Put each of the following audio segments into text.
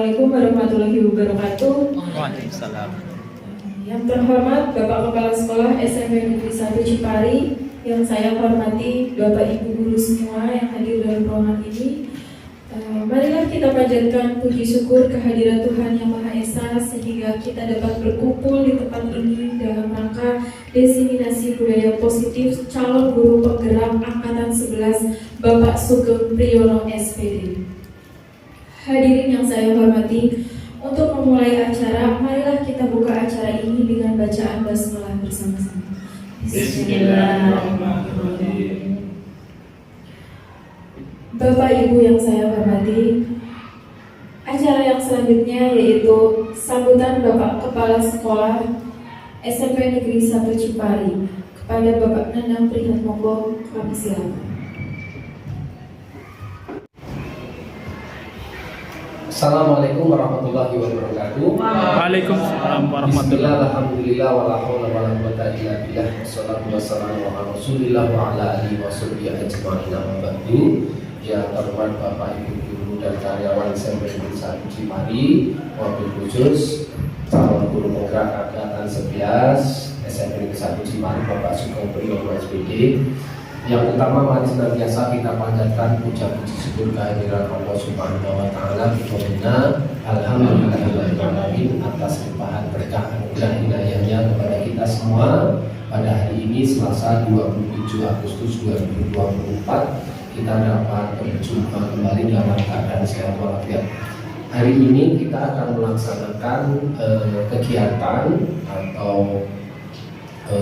Assalamualaikum warahmatullahi wabarakatuh. Waalaikumsalam. Yang terhormat Bapak Kepala Sekolah SMP Negeri 1 Cipari, yang saya hormati Bapak Ibu guru semua yang hadir dalam ruangan ini. Marilah kita panjatkan puji syukur kehadiran Tuhan Yang Maha Esa sehingga kita dapat berkumpul di tempat ini dalam rangka diseminasi budaya positif calon guru penggerak angkatan 11 Bapak Sugeng Priyono SPD. Hadirin yang saya hormati, untuk memulai acara, marilah kita buka acara ini dengan bacaan basmalah bersama-sama. Bismillahirrahmanirrahim. Bapak Ibu yang saya hormati, acara yang selanjutnya yaitu sambutan Bapak Kepala Sekolah SMP Negeri 1 Cipari kepada Bapak Nanang Prihatmoko. Kami silakan. Assalamualaikum warahmatullahi wabarakatuh. Waalaikumsalam warahmatullahi wabarakatuh. Alhamdulillah wala haula wala quwwata illa billah. Wassalatu wassalamu ala Rasulillah wa ala alihi washabbihi ajmain. Amma ba'du. Ya terhormat Bapak Ibu guru dan karyawan SMP Negeri 1 Cipari, wabil khusus calon guru penggerak angkatan 11 SMP Negeri 1 Cipari Bapak Sugeng Priyono SPD. Yang utama, mari senantiasa kita panjatkan puja-puji syukur kehadiran Allah Subhanahu wa Ta'ala. Alhamdulillahirrahmanirrahim atas limpahan berkah anugerah inayahnya kepada kita semua pada hari ini Selasa 27 Agustus 2024. Kita dapat berjumpa kembali dalam keadaan sehat walafiat. Hari ini kita akan melaksanakan kegiatan atau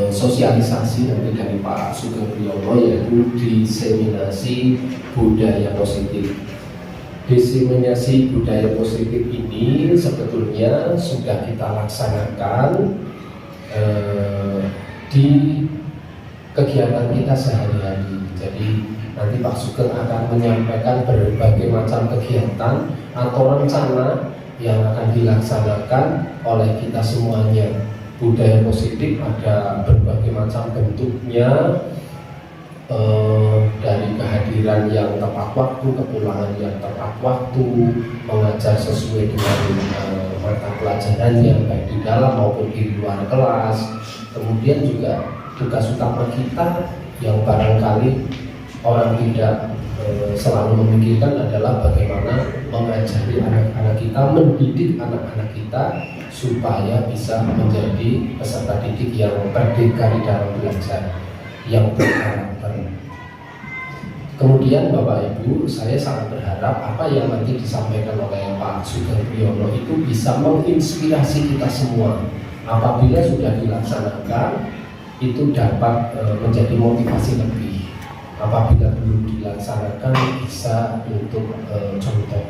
sosialisasi dari Pak Sugeng Priyono, yaitu diseminasi budaya positif. Diseminasi budaya positif ini sebetulnya sudah kita laksanakan di kegiatan kita sehari-hari. Jadi nanti Pak Sugeng akan menyampaikan berbagai macam kegiatan atau rencana yang akan dilaksanakan oleh kita semuanya. Budaya positif ada berbagai macam bentuknya, dari kehadiran yang tepat waktu, kepulangan yang tepat waktu, mengajar sesuai dengan mata pelajarannya baik di dalam maupun di luar kelas. Kemudian juga tugas utama kita yang barangkali orang tidak selalu memikirkan adalah bagaimana mengajari anak-anak kita, mendidik anak-anak kita supaya bisa menjadi peserta didik yang berdikari dalam belajar, yang berkarakter. Kemudian Bapak Ibu, saya sangat berharap apa yang nanti disampaikan oleh Pak Sugeng Priyono itu bisa menginspirasi kita semua. Apabila sudah dilaksanakan, itu dapat menjadi motivasi lebih. Apabila belum dilaksanakan, bisa untuk contoh.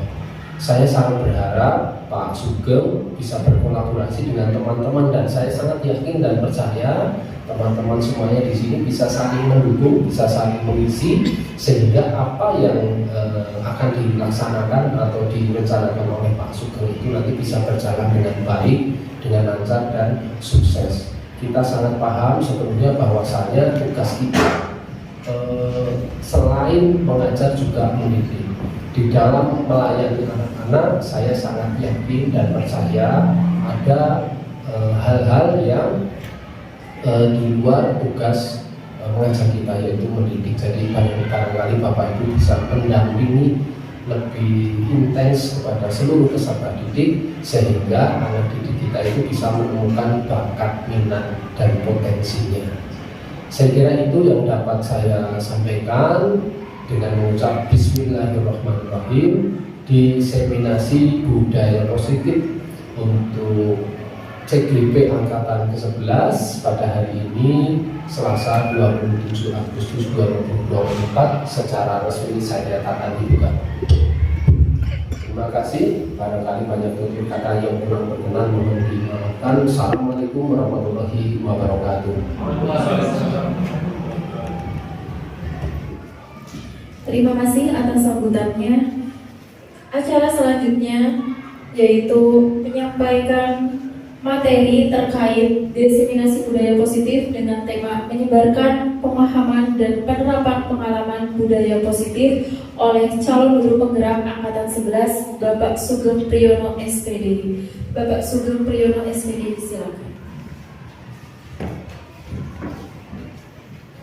Saya sangat berharap Pak Sugeng bisa berkolaborasi dengan teman-teman, dan saya sangat yakin dan percaya teman-teman semuanya di sini bisa saling mendukung, bisa saling mengisi, sehingga apa yang akan dilaksanakan atau direncanakan oleh Pak Sugeng itu nanti bisa berjalan dengan baik, dengan lancar dan sukses. Kita sangat paham sebenarnya bahwasanya tugas kita selain mengajar juga mendidik. Di dalam melayani anak-anak, saya sangat yakin dan percaya ada hal-hal yang di luar tugas mengajar kita, yaitu mendidik. Jadi barangkali Bapak Ibu bisa mendampingi lebih intens kepada seluruh peserta didik, sehingga anak didik kita itu bisa menemukan bakat, minat, dan potensinya. Saya kira itu yang dapat saya sampaikan dengan mengucap Bismillahirrahmanirrahim. Diseminasi budaya positif untuk CGP Angkatan ke-11 pada hari ini Selasa 27 Agustus 2024 secara resmi saya nyatakan dibuka. Terima kasih. Barangkali banyak tutur kata yang kurang berkenan mohon dimaafkan. Assalamualaikum warahmatullahi wabarakatuh. Terima kasih atas sambutannya. Acara selanjutnya yaitu menyampaikan materi terkait diseminasi budaya positif dengan tema menyebarkan pemahaman dan penerapan pengalaman budaya positif oleh calon guru penggerak angkatan 11, Bapak Sugeng Priyono SPD. Bapak Sugeng Priyono SPD, silakan.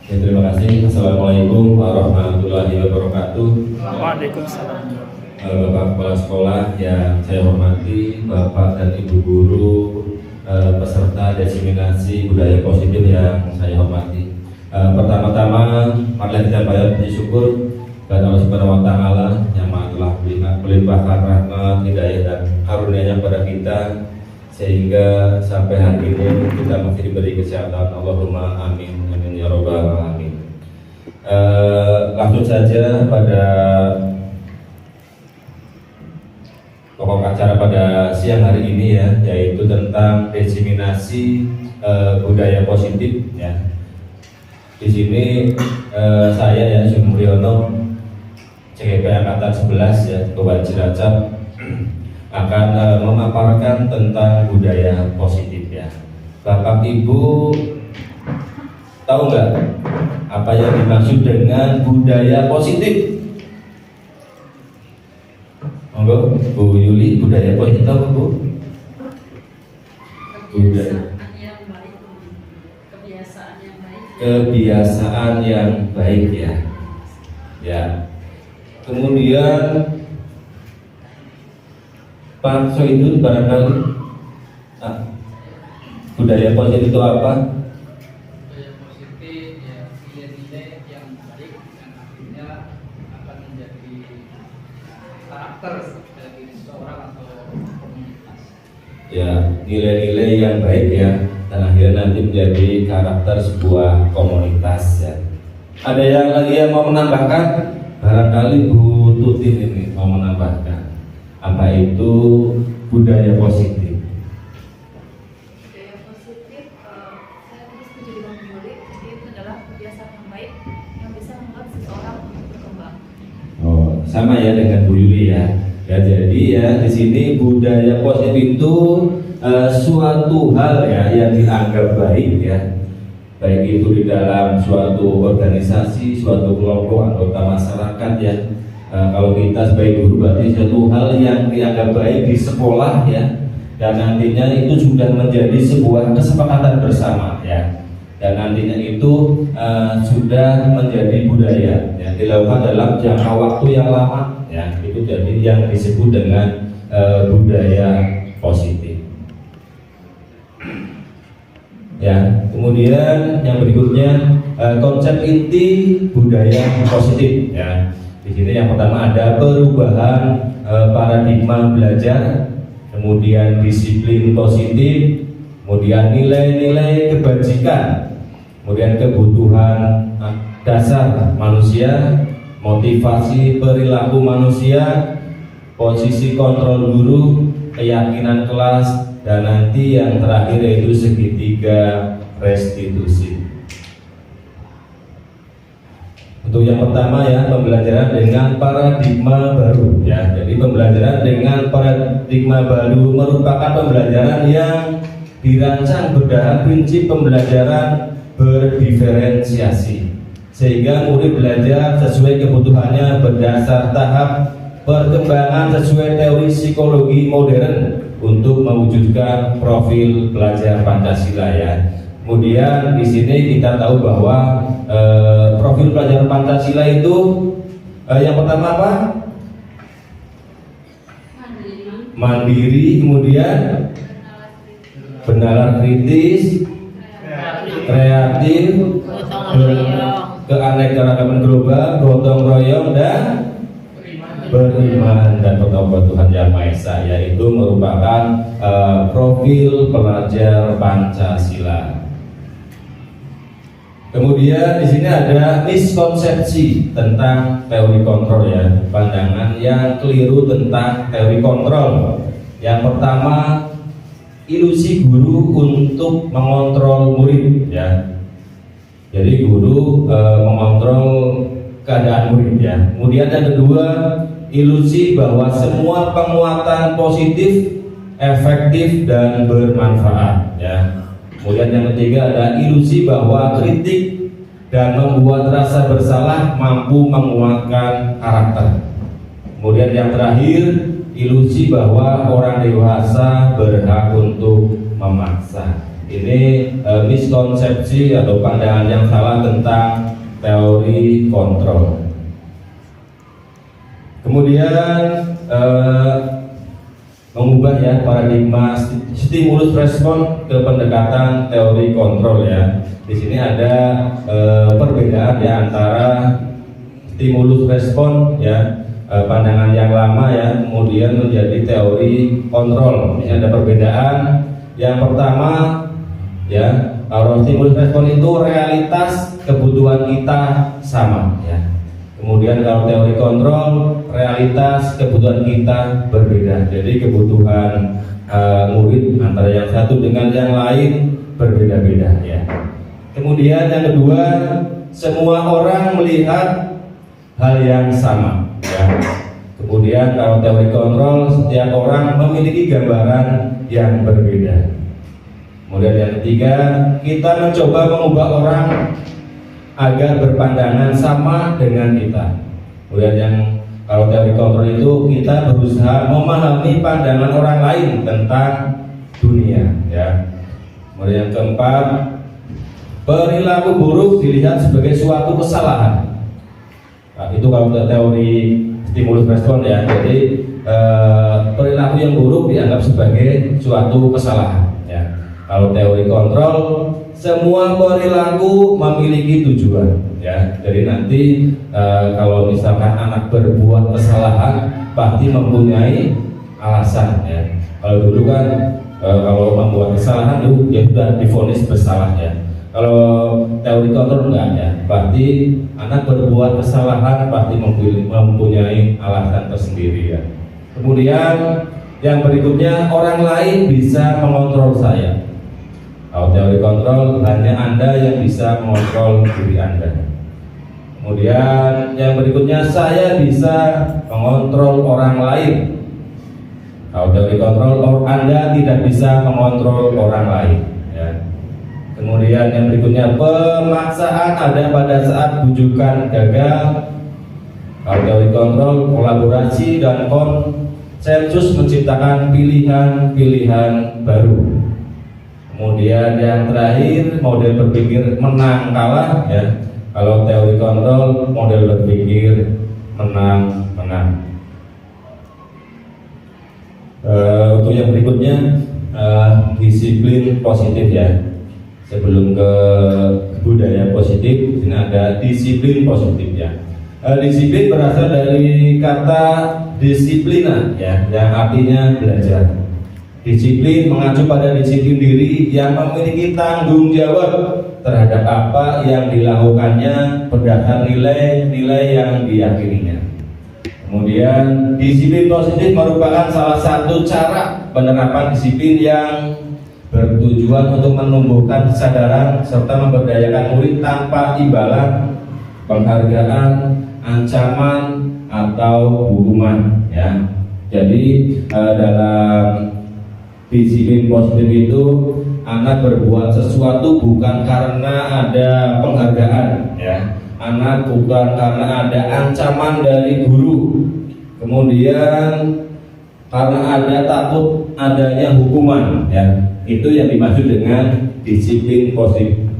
Ya, terima kasih. Assalamualaikum warahmatullahi wabarakatuh. Waalaikumsalam. Bapak Kepala Sekolah yang saya hormati, Bapak dan Ibu Guru, peserta desiminasi budaya positif yang saya hormati. Pertama-tama, marilah kita bayar puji syukur kepada Allah Subhanahu wa Ta'ala yang telah melimpahkan rahmat, hidayah dan karunia-Nya kepada kita sehingga sampai hari ini kita masih diberi kesehatan. Allahumma amin, amin ya rabbal alamin. Langsung saja pada pokok acara pada siang hari ini ya, yaitu tentang desiminasi budaya positif ya. Di sini saya ya Sugeng Priyono CGP Angkatan 11 ya, Kabupaten Cilacap akan memaparkan tentang budaya positif ya. Bapak Ibu tahu nggak apa yang dimaksud dengan budaya positif? Monggo Bu Yuli, budaya positif tahu Bu? Budaya kebiasaan yang baik ya. Ya. Kemudian Pak Soidun barangkali budaya positif itu apa? Budaya positif ya nilai-nilai yang baik dan akhirnya akan menjadi karakter dari seseorang atau komunitas. Ya, nilai-nilai yang baik ya, dan akhirnya nanti menjadi karakter sebuah komunitas ya. Ada yang lagi yang mau menambahkan? Barangkali Bu Tutin ini mau menambahkan apa itu budaya positif. Budaya positif, saya terus setuju dengan Bu Yuli. Jadi itu adalah kebiasaan yang baik yang bisa membuat seseorang berkembang. Oh, sama ya dengan Bu Yuli ya. Ya, jadi ya di sini budaya positif itu suatu hal ya yang dianggap baik ya, baik itu di dalam suatu organisasi, suatu kelompok anggota masyarakat ya. Kalau kita sebagai guru berarti suatu hal yang dianggap baik di sekolah ya, dan nantinya itu sudah menjadi sebuah kesepakatan bersama ya, dan nantinya itu sudah menjadi budaya ya, dilakukan dalam jangka waktu yang lama ya, itu jadi yang disebut dengan budaya positif. Ya, kemudian yang berikutnya konsep inti budaya positif ya. Di sini yang pertama ada perubahan paradigma belajar, kemudian disiplin positif, kemudian nilai-nilai kebajikan, kemudian kebutuhan dasar manusia, motivasi perilaku manusia, posisi kontrol guru, keyakinan kelas, dan nanti yang terakhir yaitu segitiga restitusi. Untuk yang pertama ya, pembelajaran dengan paradigma baru ya. Jadi pembelajaran dengan paradigma baru merupakan pembelajaran yang dirancang berdasarkan prinsip pembelajaran berdiferensiasi, sehingga murid belajar sesuai kebutuhannya berdasar tahap perkembangan sesuai teori psikologi modern untuk mewujudkan profil pelajar Pancasila ya. Kemudian di sini kita tahu bahwa profil pelajar Pancasila itu yang pertama apa? Mandiri, kemudian bernalar kritis, kreatif, keanekaragaman global, gotong royong, dan beriman dan bertakwa Tuhan Yang Maha Esa, yaitu merupakan profil pelajar Pancasila. Kemudian di sini ada miskonsepsi tentang teori kontrol ya, pandangan yang keliru tentang teori kontrol. Yang pertama, ilusi guru untuk mengontrol murid ya. Jadi guru mengontrol keadaan murid ya. Kemudian yang kedua, ilusi bahwa semua penguatan positif, efektif dan bermanfaat ya. Kemudian yang ketiga ada ilusi bahwa kritik dan membuat rasa bersalah mampu menguatkan karakter. Kemudian yang terakhir, ilusi bahwa orang dewasa berhak untuk memaksa. Ini miskonsepsi atau pandangan yang salah tentang teori kontrol. Kemudian mengubah ya paradigma stimulus respon ke pendekatan teori kontrol ya. Di sini ada perbedaan ya antara stimulus respon ya, pandangan yang lama ya, kemudian menjadi teori kontrol. Ini ada perbedaan. Yang pertama ya, kalau stimulus respon itu realitas kebutuhan kita sama ya. Kemudian kalau teori kontrol, realitas kebutuhan kita berbeda. Jadi kebutuhan murid antara yang satu dengan yang lain berbeda-beda ya. Kemudian yang kedua, semua orang melihat hal yang sama ya. Kemudian kalau teori kontrol, setiap orang memiliki gambaran yang berbeda. Kemudian yang ketiga, kita mencoba mengubah orang agar berpandangan sama dengan kita. Kemudian yang kalau teori kontrol itu kita berusaha memahami pandangan orang lain tentang dunia ya. Kemudian yang keempat, perilaku buruk dilihat sebagai suatu kesalahan. Nah, itu kalau teori stimulus respon ya. Jadi perilaku yang buruk dianggap sebagai suatu kesalahan ya. Kalau teori kontrol, semua perilaku memiliki tujuan ya. Jadi nanti kalau misalkan anak berbuat kesalahan pasti mempunyai alasan ya. Kalau dulu kan kalau membuat kesalahan itu ya sudah divonis bersalah ya. Kalau teori kontrol enggak ya, berarti anak berbuat kesalahan pasti mempunyai alasan tersendiri ya. Kemudian yang berikutnya, orang lain bisa mengontrol saya. Kalau teori kontrol, hanya Anda yang bisa mengontrol diri Anda. Kemudian yang berikutnya, saya bisa mengontrol orang lain. Kalau teori kontrol, Anda tidak bisa mengontrol orang lain ya. Kemudian yang berikutnya, pemaksaan ada pada saat bujukan gagal. Kalau teori kontrol, kolaborasi dan konsensus menciptakan pilihan-pilihan baru. Kemudian yang terakhir, model berpikir menang kalah ya. Kalau teori kontrol, model berpikir menang menang. Untuk yang berikutnya, disiplin positif ya. Sebelum ke budaya positif, di sini ada disiplin positif ya. Disiplin berasal dari kata disiplina ya, yang artinya belajar. Disiplin mengacu pada disiplin diri yang memiliki tanggung jawab terhadap apa yang dilakukannya berdasarkan nilai-nilai yang diyakininya. Kemudian disiplin positif merupakan salah satu cara penerapan disiplin yang bertujuan untuk menumbuhkan kesadaran serta memberdayakan murid tanpa imbalan, penghargaan, ancaman atau hukuman ya. Jadi dalam disiplin positif itu anak berbuat sesuatu bukan karena ada penghargaan ya. Anak bukan karena ada ancaman dari guru. Kemudian karena ada takut adanya hukuman ya. Itu yang dimaksud dengan disiplin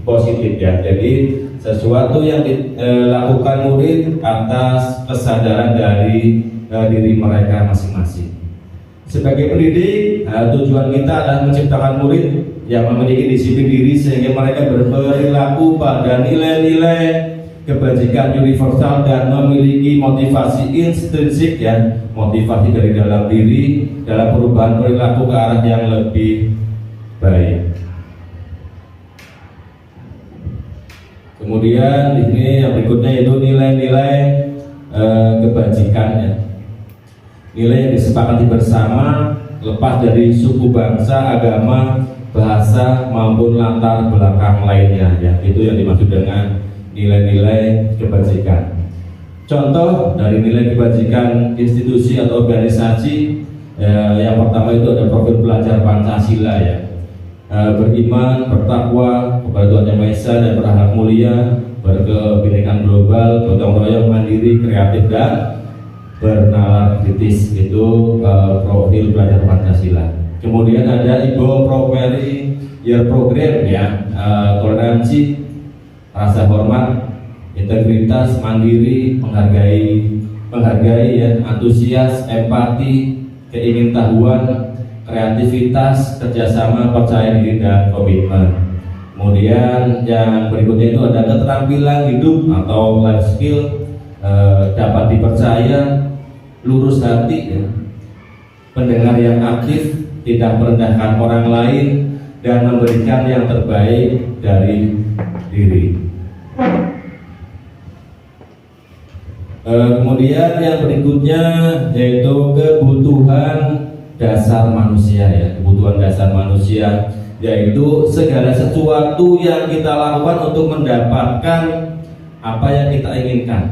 positif ya. Jadi sesuatu yang dilakukan murid atas kesadaran dari diri mereka masing-masing. Sebagai pendidik, tujuan kita adalah menciptakan murid yang memiliki disiplin diri sehingga mereka berperilaku pada nilai-nilai kebajikan universal dan memiliki motivasi intrinsik ya, motivasi dari dalam diri dalam perubahan perilaku ke arah yang lebih baik. Kemudian di sini yang berikutnya yaitu nilai-nilai kebajikan ya. Nilai yang disepakati bersama lepas dari suku, bangsa, agama, bahasa maupun latar belakang lainnya ya. Itu yang dimaksud dengan nilai-nilai kebajikan. Contoh dari nilai kebajikan institusi atau organisasi yang pertama itu ada profil pelajar Pancasila ya. Beriman, bertakwa kepada Tuhan Yang Maha Esa dan berakhlak mulia, berkebinekaan global, gotong royong, mandiri, kreatif dan bernalar kritis, itu profil belajar Pancasila. Kemudian ada Ibu Properi Year Program ya, toleransi, rasa hormat, integritas, mandiri, menghargai ya, antusias, empati, keingintahuan, kreativitas, kerjasama, percaya diri dan komitmen. Kemudian yang berikutnya itu ada keterampilan hidup atau life skill, dapat dipercaya, lurus hati ya, pendengar yang aktif, tidak merendahkan orang lain, dan memberikan yang terbaik dari diri. Kemudian yang berikutnya yaitu kebutuhan dasar manusia ya, kebutuhan dasar manusia, yaitu segala sesuatu yang kita lakukan untuk mendapatkan apa yang kita inginkan.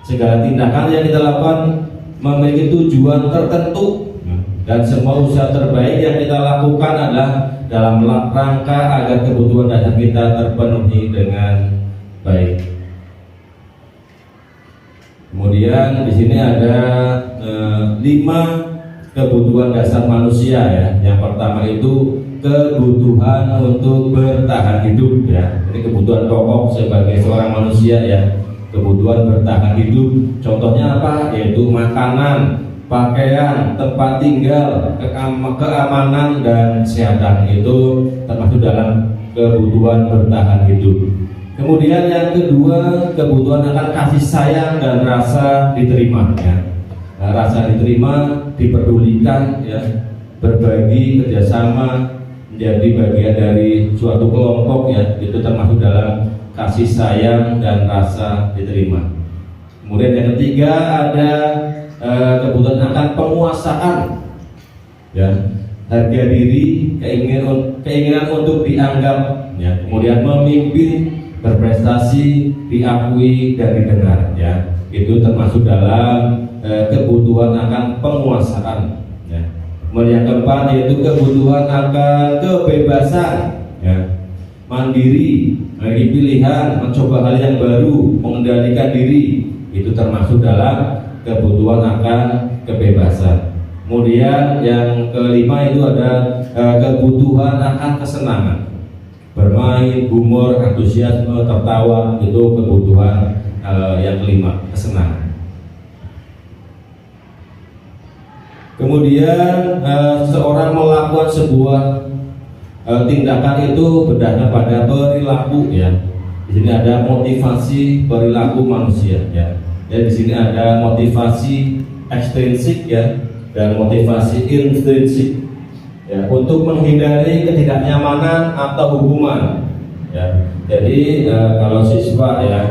Segala tindakan yang kita lakukan memiliki tujuan tertentu, dan semua usaha terbaik yang kita lakukan adalah dalam rangka agar kebutuhan dasar kita terpenuhi dengan baik. Kemudian di sini ada 5 kebutuhan dasar manusia ya. Yang pertama itu kebutuhan untuk bertahan hidup ya. Ini kebutuhan pokok sebagai seorang manusia ya. Kebutuhan bertahan hidup. Contohnya apa? Yaitu makanan, pakaian, tempat tinggal, keamanan dan kesehatan, itu termasuk dalam kebutuhan bertahan hidup. Kemudian yang kedua, kebutuhan akan kasih sayang dan rasa diterima ya. Nah, rasa diterima, diperdulikan ya, berbagi, kerjasama, menjadi bagian dari suatu kelompok ya, itu termasuk dalam kasih sayang dan rasa diterima. Kemudian yang ketiga ada kebutuhan akan penguasaan ya, harga diri, keinginan untuk dianggap ya, kemudian memimpin, berprestasi, diakui dan didengar ya, itu termasuk dalam kebutuhan akan penguasaan ya. Kemudian yang keempat yaitu kebutuhan akan kebebasan ya, mandiri, memiliki pilihan, mencoba hal yang baru, mengendalikan diri, itu termasuk dalam kebutuhan akan kebebasan. Kemudian yang kelima itu ada kebutuhan akan kesenangan, bermain, humor, antusiasme, tertawa, itu kebutuhan yang kelima, kesenangan. Kemudian seorang melakukan sebuah tindakan itu berdasarkan pada perilaku ya. Di sini ada motivasi perilaku manusia ya. Dan di sini ada motivasi ekstrinsik ya, dan motivasi intrinsik ya, untuk menghindari ketidaknyamanan atau hukuman ya. Jadi kalau siswa ya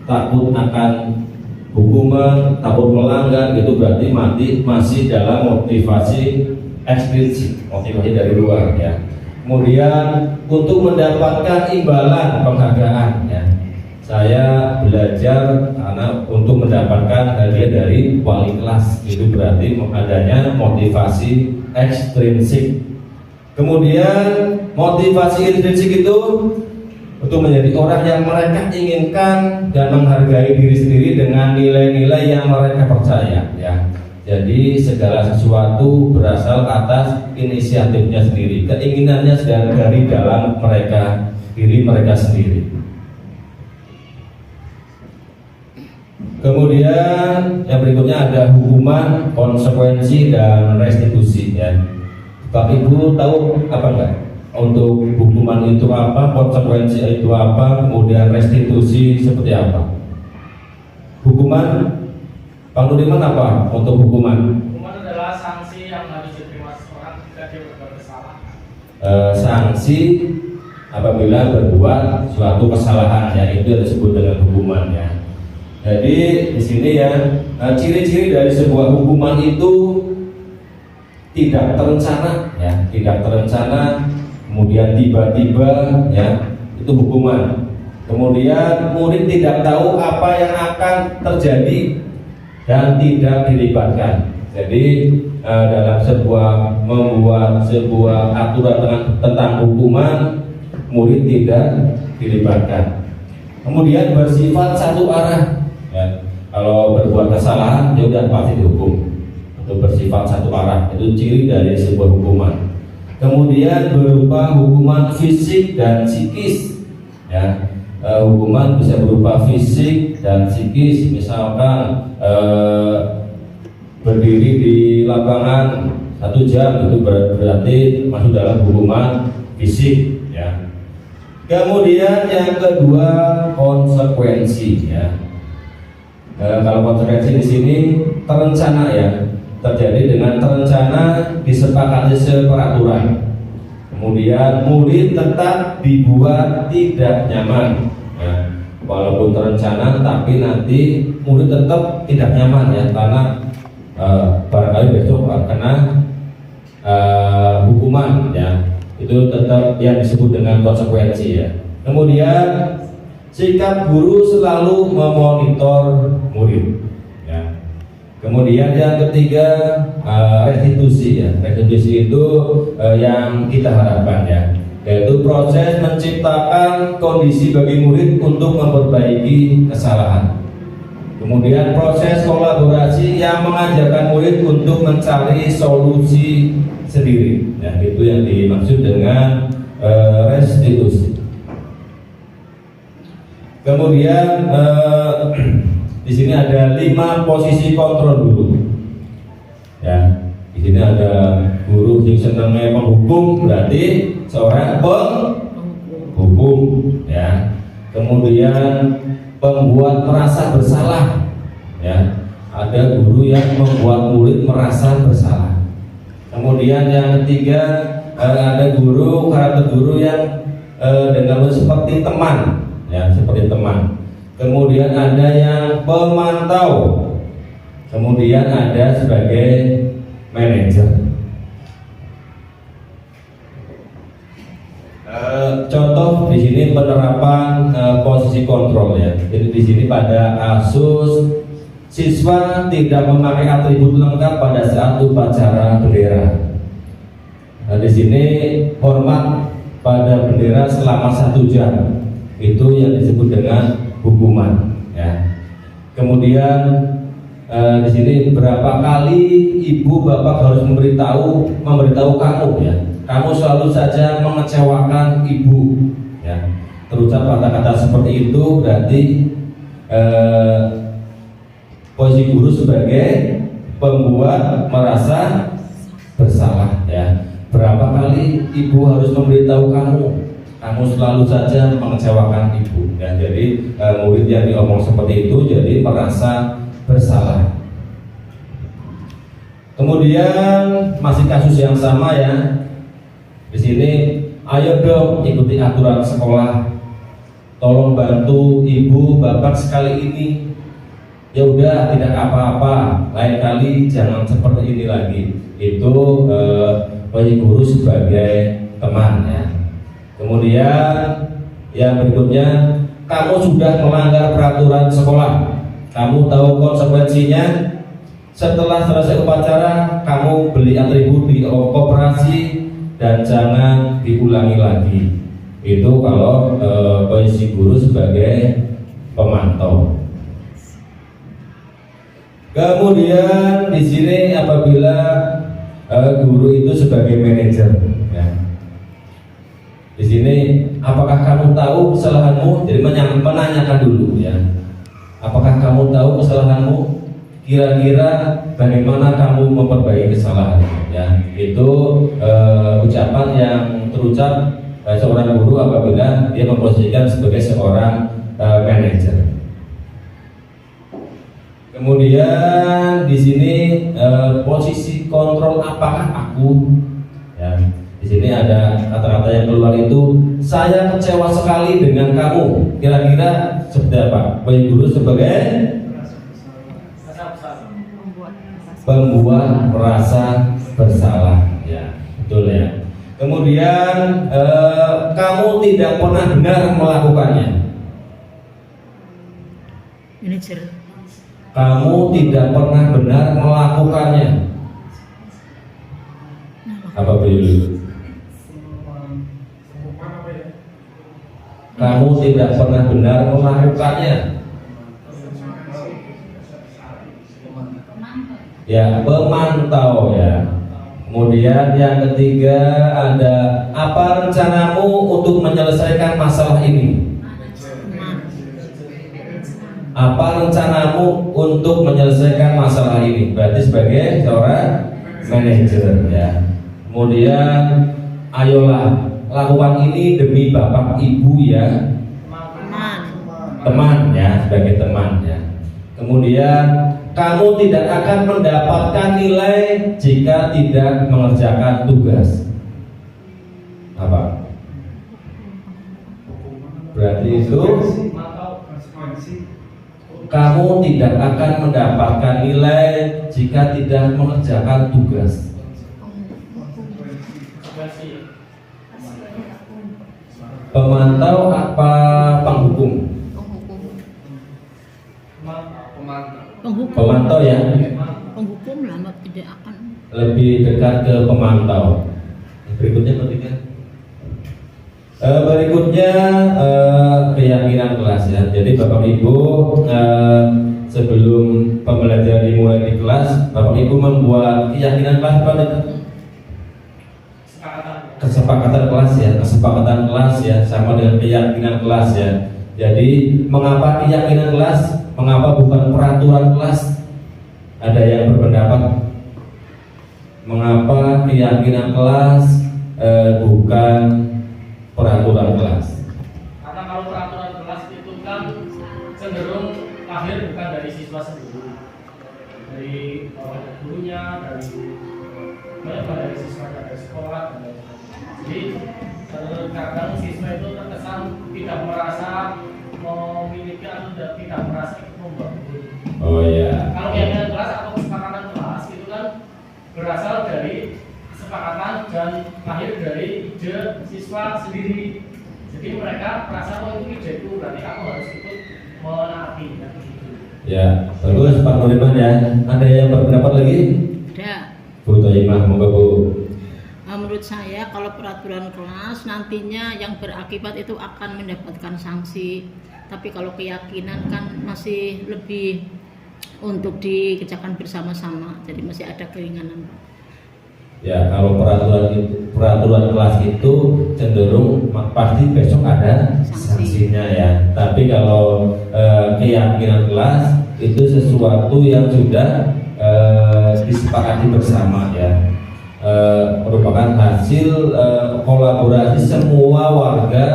takut akan hukuman, takut melanggar, itu berarti masih dalam motivasi ekstrinsik, motivasi dari luar ya. Kemudian untuk mendapatkan imbalan penghargaan ya, saya belajar karena untuk mendapatkan hadiah dari wali kelas, itu berarti adanya motivasi ekstrinsik. Kemudian motivasi intrinsik itu untuk menjadi orang yang mereka inginkan dan menghargai diri sendiri dengan nilai-nilai yang mereka percaya ya. Jadi segala sesuatu berasal atas inisiatifnya sendiri, keinginannya dari dalam diri mereka sendiri. Kemudian yang berikutnya ada hukuman, konsekuensi dan restitusi ya. Bapak Ibu tahu apa enggak? Untuk hukuman itu apa, konsekuensi itu apa, kemudian restitusi seperti apa? Hukuman, Pak Nudiman apa untuk hukuman? Hukuman adalah sanksi yang harus diterima seseorang jika dia berbuat kesalahan. Sanksi apabila berbuat suatu kesalahan ya, itu disebut dengan hukuman ya. Jadi di sini ya, ciri-ciri dari sebuah hukuman itu tidak terencana ya, tidak terencana, kemudian tiba-tiba ya, itu hukuman. Kemudian murid tidak tahu apa yang akan terjadi dan tidak dilibatkan. Jadi dalam membuat sebuah aturan tentang hukuman, murid tidak dilibatkan. Kemudian bersifat satu arah ya. Kalau berbuat kesalahan, ya udah pasti dihukum. Itu bersifat satu arah. Itu ciri dari sebuah hukuman. Kemudian berupa hukuman fisik dan psikis. Ya, hukuman bisa berupa fisik dan psikis. Misalkan berdiri di lapangan 1 jam, itu berarti masuk dalam hukuman fisik. Ya. Kemudian yang kedua, konsekuensi. Ya. Kalau konsekuensi di sini terencana, ya, terjadi dengan terencana, disepakati seperaturan. Kemudian murid tetap dibuat tidak nyaman. Ya, walaupun terencana, tapi nanti murid tetap tidak nyaman, ya, karena barangkali besok kena hukuman, ya. Itu tetap yang disebut dengan konsekuensi, ya. Kemudian sikap guru selalu memonitor murid, ya. Kemudian yang ketiga, restitusi, ya. Restitusi itu yang kita harapkan, ya, yaitu proses menciptakan kondisi bagi murid untuk memperbaiki kesalahan. Kemudian proses kolaborasi yang mengajarkan murid untuk mencari solusi sendiri. Ya, itu yang dimaksud dengan restitusi. Kemudian di sini ada 5 posisi kontrol guru. Ya, di sini ada guru yang senangnya menghukum, berarti seorang penghukum. Ya. Kemudian pembuat merasa bersalah. Ya, ada guru yang membuat murid merasa bersalah. Kemudian yang ketiga, ada guru, karakter guru yang dengan seperti teman. Ya, seperti teman. Kemudian ada yang pemantau. Kemudian ada sebagai manajer. Contoh di sini penerapan posisi kontrol, ya. Jadi di sini pada kasus siswa tidak memakai atribut lengkap pada saat upacara bendera. Nah, di sini hormat pada bendera selama 1 jam. Itu yang disebut dengan hukuman, ya. Kemudian di sini berapa kali ibu bapak harus memberitahu kamu, ya. Kamu selalu saja mengecewakan ibu, ya. Terucap kata-kata seperti itu berarti posisi guru sebagai pembuat merasa bersalah, ya. Berapa kali ibu harus memberitahu kamu selalu saja mengecewakan ibu, ya. Jadi murid yang diomong seperti itu jadi merasa bersalah. Kemudian masih kasus yang sama, ya. Di sini, ayo dong ikuti aturan sekolah. Tolong bantu ibu bapak sekali ini. Ya udah, tidak apa-apa. Lain kali jangan seperti ini lagi. Itu bagi guru sebagai teman, ya. Kemudian yang berikutnya, kamu sudah melanggar peraturan sekolah. Kamu tahu konsekuensinya. Setelah selesai upacara, kamu beli atribut di koperasi dan jangan diulangi lagi. Itu kalau posisi guru sebagai pemantau. Kemudian di sini apabila guru itu sebagai manajer, ya. Di sini apakah kamu tahu kesalahanmu? Jadi menanyakan dulu, ya. Apakah kamu tahu kesalahanmu? Kira-kira bagaimana kamu memperbaiki kesalahan, ya. Itu ucapan yang terucap seorang guru apabila dia memposisikan sebagai seorang manajer. Kemudian di sini posisi kontrol apakah aku, ya. Di sini ada kata-kata yang keluar itu, saya kecewa sekali dengan kamu. Kira-kira seperti apa? Bagi guru sebagai pembuat merasa bersalah, ya, betul, ya. Kemudian kamu tidak pernah benar melakukannya. Kamu tidak pernah benar melakukannya. Apa beliau? Kamu tidak pernah benar melakukannya. Ya, pemantau ya. Kemudian yang ketiga ada apa rencanamu untuk menyelesaikan masalah ini? Apa rencanamu untuk menyelesaikan masalah ini? Berarti sebagai seorang manajer ya. Kemudian ayolah lakukan ini demi bapak ibu ya. Teman ya, sebagai teman ya. Kemudian kamu tidak akan mendapatkan nilai jika tidak mengerjakan tugas. Apa? Berarti itu kamu tidak akan mendapatkan nilai jika tidak mengerjakan tugas. Pemantau apa penghukum? Pemantau ya. Penghukum lama tidak akan. Lebih dekat ke pemantau. Berikutnya berikutnya keyakinan kelas ya. Jadi Bapak Ibu sebelum pembelajaran dimulai di kelas, Bapak Ibu membuat keyakinan kelas apa itu? Kesepakatan kelas ya, sama dengan keyakinan kelas ya. Jadi mengapa keyakinan kelas? Mengapa bukan peraturan kelas? Ada yang berpendapat mengapa keyakinan kelas bukan peraturan kelas? Karena kalau peraturan kelas itu kan cenderung lahir bukan dari siswa sendiri, dari gurunya, dari siswa, dari sekolah, dan lain-lain. Jadi terkadang siswa itu terkesan tidak merasa memiliki atau tidak merasa ikut membantu. Oh ya. Kalau keyakinan kelas atau kesepakatan kelas itu kan berasal dari kesepakatan dan lahir dari ide siswa sendiri. Jadi mereka merasa itu ide itu berarti aku harus ikut menaati. Ya, bagus Pak Nuriman ya. Ada yang berpendapat lagi? Ada. Bu Toyimah, moga Bu. Menurut saya kalau peraturan kelas nantinya yang berakibat itu akan mendapatkan sanksi. Tapi kalau keyakinan kan masih lebih untuk dikerjakan bersama-sama. Jadi masih ada keringanan. Ya, kalau peraturan kelas itu cenderung pasti besok ada sanksinya ya. Tapi kalau keyakinan kelas itu sesuatu yang sudah disepakati bersama ya. Merupakan hasil kolaborasi semua warga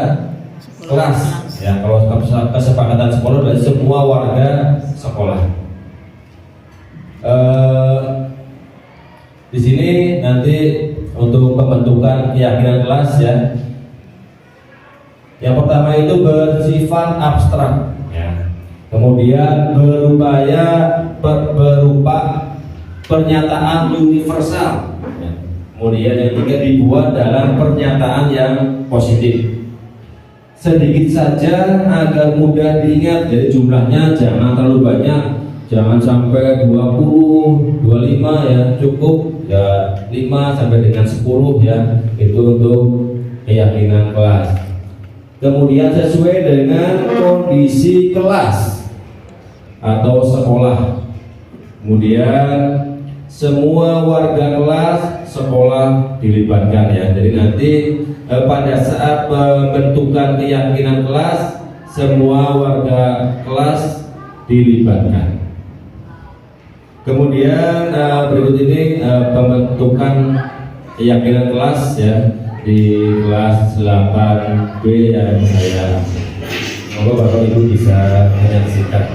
kelas ya. Kalau kesepakatan sekolah dari semua warga sekolah. Di sini nanti untuk pembentukan keyakinan kelas ya. Yang pertama itu bersifat abstrak ya. Kemudian berupa pernyataan universal ya. Kemudian yang ketiga dibuat dalam pernyataan yang positif. Sedikit saja agar mudah diingat. Jadi jumlahnya jangan terlalu banyak. Jangan sampai 20, 25 ya, cukup ya 5 sampai dengan 10 ya. Itu untuk keyakinan kelas. Kemudian sesuai dengan kondisi kelas atau sekolah. Kemudian semua warga kelas sekolah dilibatkan ya. Jadi nanti pada saat pembentukan keyakinan kelas semua warga kelas dilibatkan. Kemudian berikut ini pembentukan keyakinan kelas ya di kelas 8B yang saya semoga Bapak Ibu bisa menyaksikan.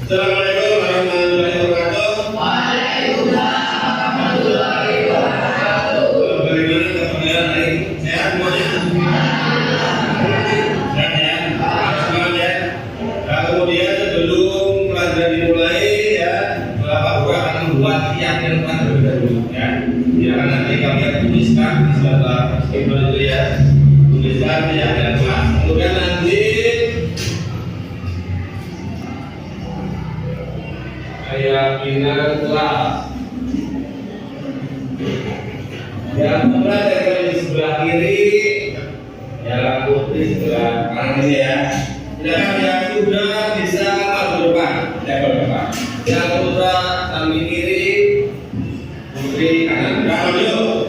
Assalamualaikum warahmatullahi wabarakatuh. Waalaikumsalam warahmatullahi wabarakatuh. Bagaimana kemudian hari sehat semuanya? Sehat ya? Semangat ya? Nah, kemudian sebelum pelajaran dimulai ya, Bapak Ibu akan membuat keyakinan kelas terlebih dahulu ya. Silakan nanti kalian tuliskan di sebelah keyboard itu ya. Tuliskan keyakinan kelas. Kemudian nanti keyakinan kelas yang mulai dari sebelah kiri yang putih sebelah kanan ini ya. Silakan yang sudah bisa maju depan, yang sudah samping kiri Kiri kanan. Gerak maju.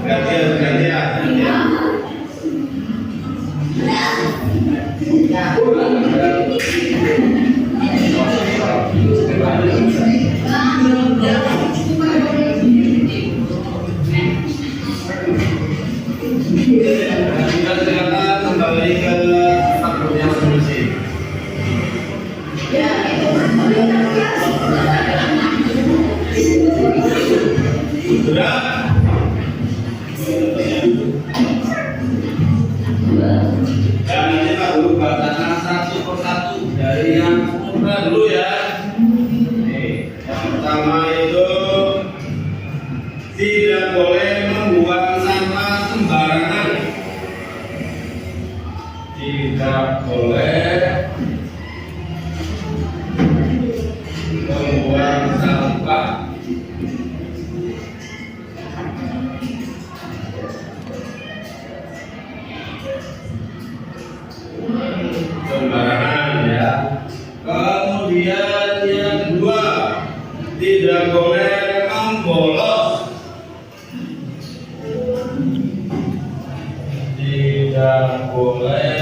Gantian. Kita silakan kembali ke tempat duduknya masing-masing. Gerak. Dan nanti Pak Guru bacakan satu persatu dari yang muda dulu ya. Nih, yang pertama itu tidak boleh membuang sampah sembarangan. Tidak boleh membuang sampah sembarangan ya. Kemudian yang kedua, tidak boleh membolos. Tidak boleh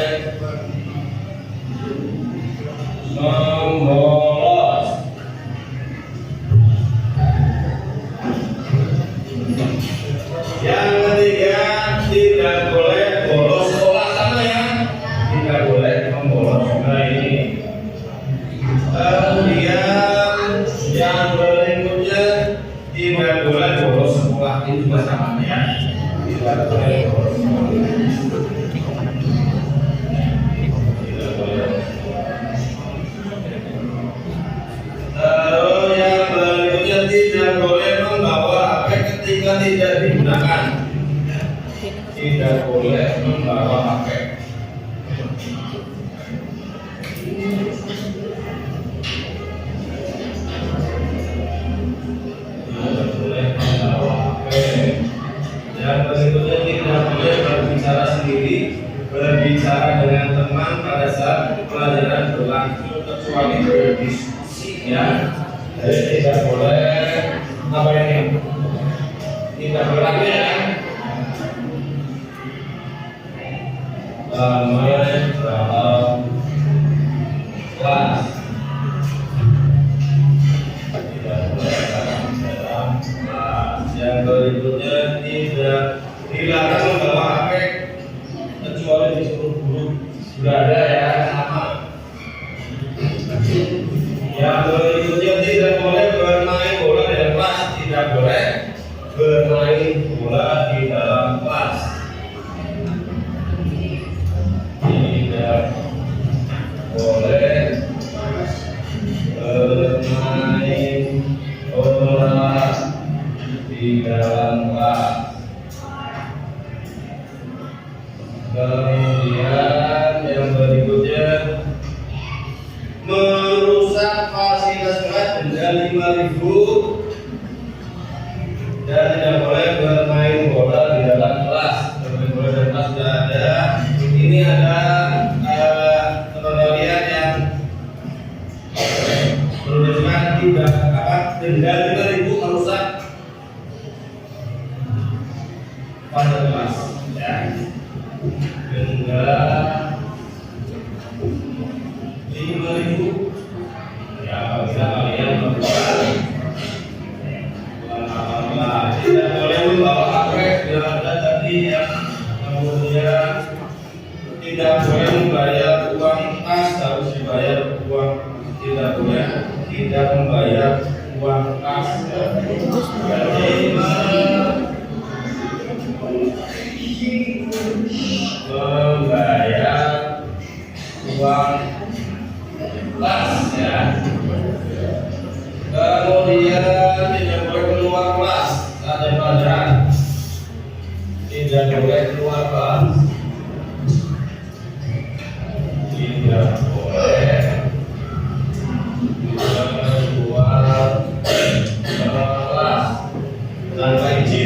membolos. Yang ketiga, tidak boleh bolos sekolah, sama ya. Tidak boleh membolos. Nah ini. Kemudian yang berikutnya, tidak boleh bolos sekolah, ini juga sama ya. Tidak boleh bolos sekolah. Lalu yang berikutnya, tidak boleh membawa HP ketika tidak digunakan. Tidak boleh membawa HP. Tidak boleh membawa HP. Yang berikutnya, tidak boleh berbicara sendiri, berbicara dengan teman pada saat pelajaran berlangsung kecuali berdiskusi ya. Jadi tidak boleh apa ini? Tidak boleh apa ya? Dalam kelas. Tidak boleh dalam kelas. Yang berikutnya, tidak dilarang membawa HP kecuali disuruh guru berada ya, sama. Yang berikutnya, tidak boleh bermain bola di dalam kelas. Tidak boleh bermain bola di dalam kelas. Tidak boleh bermain bola di dalam kelas. Kemudian yang berikutnya, merusak fasilitas kelas denda 5.000 dan tidak boleh bermain bola di dalam kelas. Bermain bola di dalam kelas sudah ada. Ini ada penonton yang merumuskan tidak denda 5.000 merusak pada kelas ya. Denda 5.000 ya, bisa kalian membuat. Tidak boleh membawa HP yang ada tadi ya. Kemudian tidak boleh membayar uang kas, harus dibayar uang. Tidak boleh tidak membayar uang kas. Jadi membayar uang kas ya. Kemudian tidak boleh keluar kelas saat ada pelajaran. Tidak boleh keluar kelas. Tidak boleh keluar kelas tanpa izin.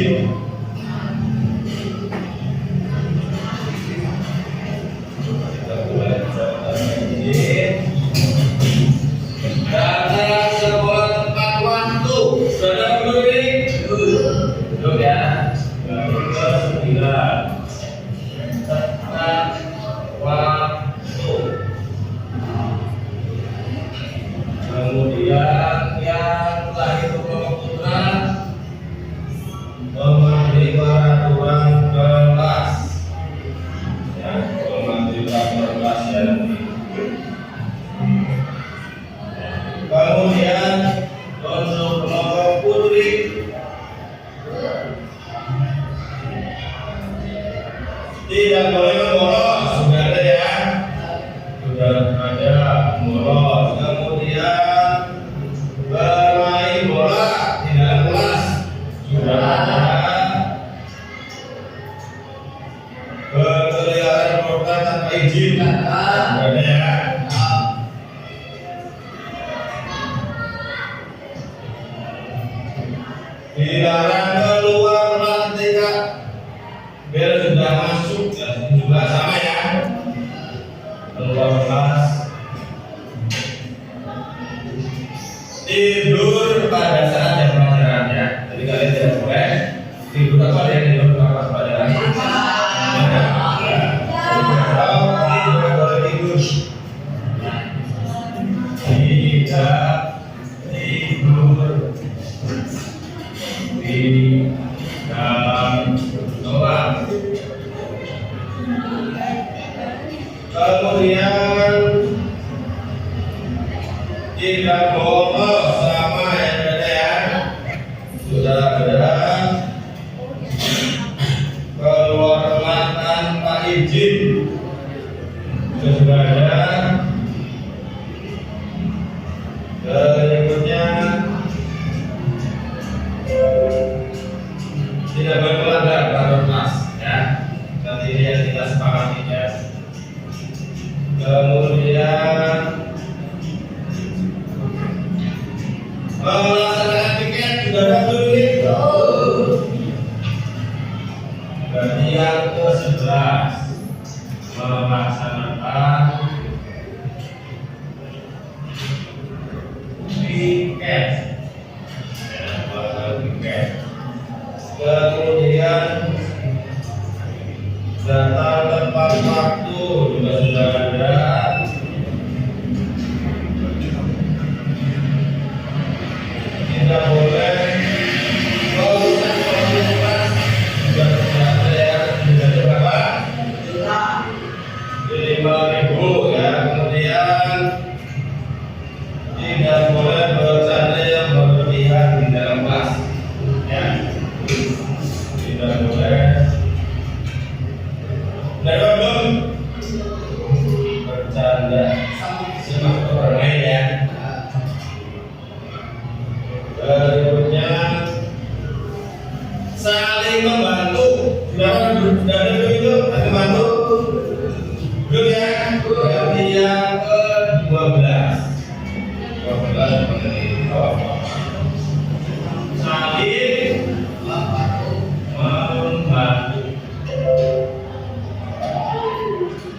tidak boleh membolos, sudah ada ya, sudah ada membolos. Kemudian bermain bola di dalam kelas, sudah ada. Berkeliaran kota tanpa izin, sudah ada ya. Dilarang keluar kelas ketika bel sudah masuk, ya juga sama ya. Keluar kelas. Tidur pada saat jam pelajaran ya. Jadi kalian tidak boleh tidur apa ya, tidur pas pelajaran. Tidak boleh tidur. Tidak tidur di dalam kelas. Kemudian tidak bolos, sama yang ada ya, sudah ada. Keluar kelas tanpa izin, sudah ada. Berikutnya tidak berkelakar pada kelas ya. Nanti ini yang kita sepakati ya. Kemudian melaksanakan piket sudah ada belum ini? Berarti yang ke-11 melaksanakan piket. Ya, melaksanakan piket. Kemudian datang tepat waktu juga sudah ada. Tidak boleh merusak fasilitas juga sudah ada ya. Sudah ada berapa? 5.000 ya. Kemudian tidak boleh bercanda yang berlebihan di dalam kelas ya. Tidak boleh bercanda sama orang lain ya. Berikutnya saling membantu. Sudah ada itu membantu. Belum ya? Berarti yang ke-12 mengenai saling membantu.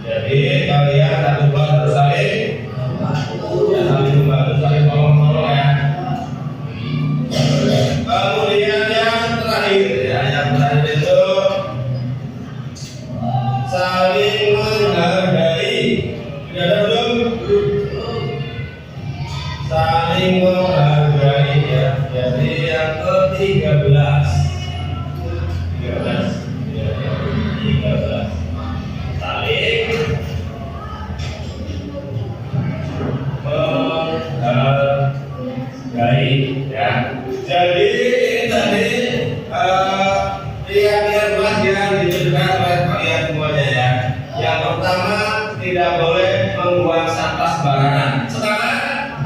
Jadi kalian satu kelas harus saling membantu, saling tolong-tolong ya. Kemudian yang terakhir ya, yang terakhir itu saling menghargai. Sudah ada belum? Saling menghargai ya. Jadi yang ke-13 saling menghargai ya. Jadi tadi lihat-lihat yang ditentukan oleh kalian semuanya ya. Yang pertama, tidak boleh membuang sampah sembarangan. Sekarang?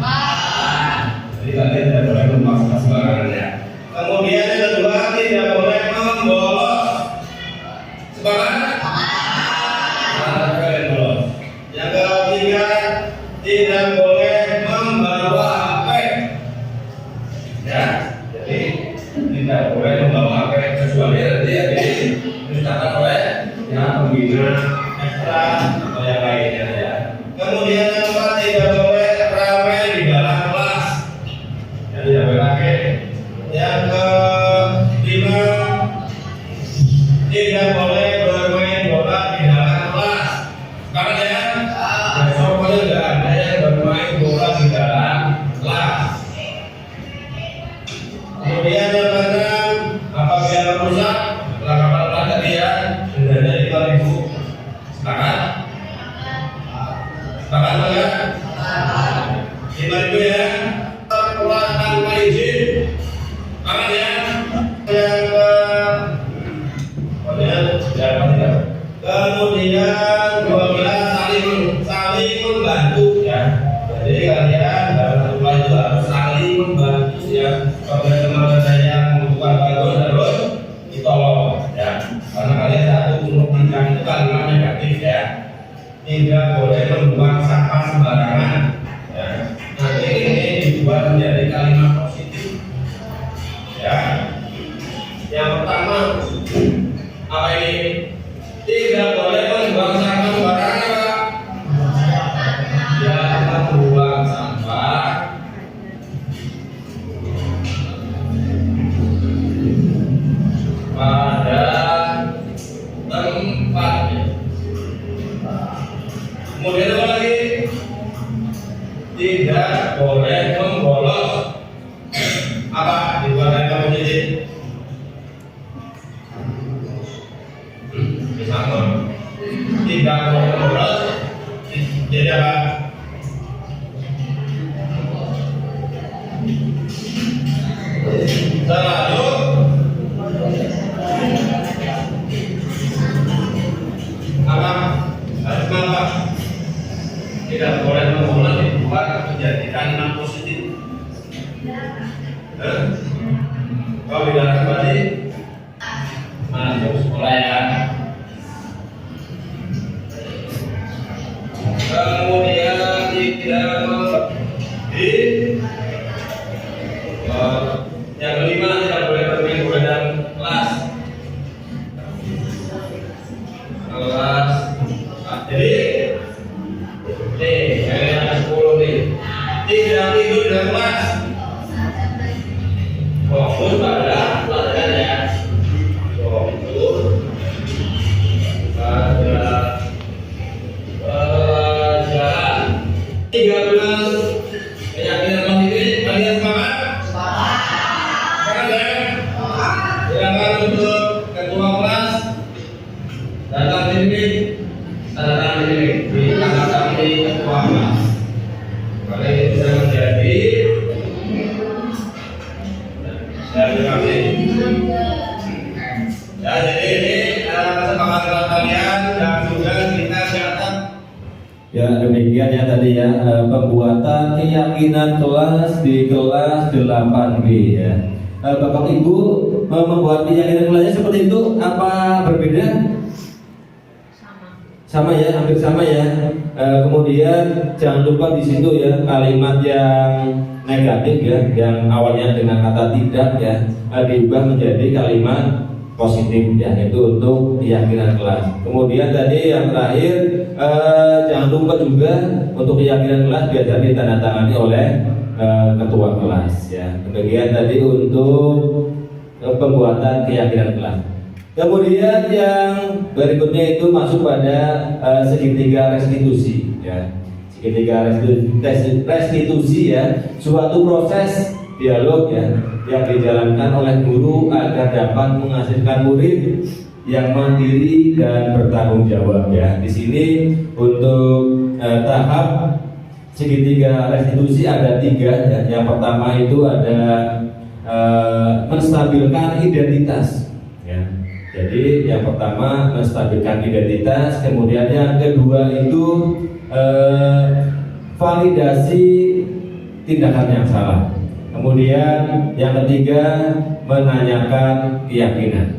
Jadi kalian tidak boleh membuang sampah sembarangan ya. Kemudian yang kedua, tidak boleh membolos. Sekarang? Kalian bolos. Yang ketiga, tidak boleh membawa HP. Ya, jadi tidak boleh membawa HP kecuali nanti ya dimintakan oleh yang pembina ekstra atau yang lainnya ya. Kemudian yang keempat, tidak boleh ramai di dalam kelas. Jadi tidak boleh. Yang kelima, tidak boleh bermain bola di dalam kelas. Karena ya, besok pokoknya nggak ada yang bermain bola di dalam kelas. Kemudian yang keenam, apabila rusak, pelanggaran tadi ya, dendanya 5.000. Sepakat? Sepakat nggak? Kemudian 12 saling membantu ya. Jadi kalian dalam satu kelas itu harus saling membantu ya. Apabila teman ada yang membutuhkan bantuan harus ditolong ya. Karena kalian satu merugikan itu kalimat negatif ya. Tidak boleh membuang sampah sembarangan ya. Nanti ini dibuat menjadi kalimat positif ya. Yang pertama apa ini? Tidak boleh membuang sampah sembarangan. Jangan membuang sampah pada tempatnya. Kemudian apa lagi? Tidak boleh membolos. Apa dibuat dari kamu jadi? Sama. Tidak boleh membolos. Jadi apa? Selalu apa? Harus apa? Tidak boleh membolos dibuat menjadi kalimat positif. Kalau tidak kembali masuk sekolah ya. Kemudian tidak yang kelima tidak boleh bermain bola dalam kelas. Jadi yang ada 10 nih. Tidak tidur dalam kelas. Fokus pada pelajarannya. Fokus pada 13 keyakinan positif. Kalian semangat? Semangat ya? Silakan untuk ketua kelas datang di sini, tanda tangan di sini, ditanda di ketua kelas. Karena ini bisa menjadi terima kasih. Ya, jadi ini kesepakatan kalian dan juga kita catat. Ya demikian ya tadi ya pembuatan keyakinan kelas di kelas 8B ya. Bapak Ibu membuat keyakinan kelasnya seperti itu apa berbeda? Sama ya, hampir sama ya. Kemudian jangan lupa di situ ya kalimat yang negatif ya, yang awalnya dengan kata tidak ya, diubah menjadi kalimat positif ya, itu untuk keyakinan kelas. Kemudian tadi yang terakhir jangan lupa juga untuk keyakinan kelas biasa ditandatangani oleh ketua kelas ya. Demikian tadi untuk pembuatan keyakinan kelas. Kemudian yang berikutnya itu masuk pada segitiga restitusi ya. Segitiga restitusi ya, suatu proses dialog ya yang dijalankan oleh guru agar dapat menghasilkan murid yang mandiri dan bertanggung jawab ya. Di sini untuk tahap segitiga restitusi ada 3 ya. Yang pertama itu ada menstabilkan identitas ya. Jadi yang pertama menstabilkan identitas, kemudian yang kedua itu validasi tindakan yang salah. Kemudian yang ketiga menanyakan keyakinan.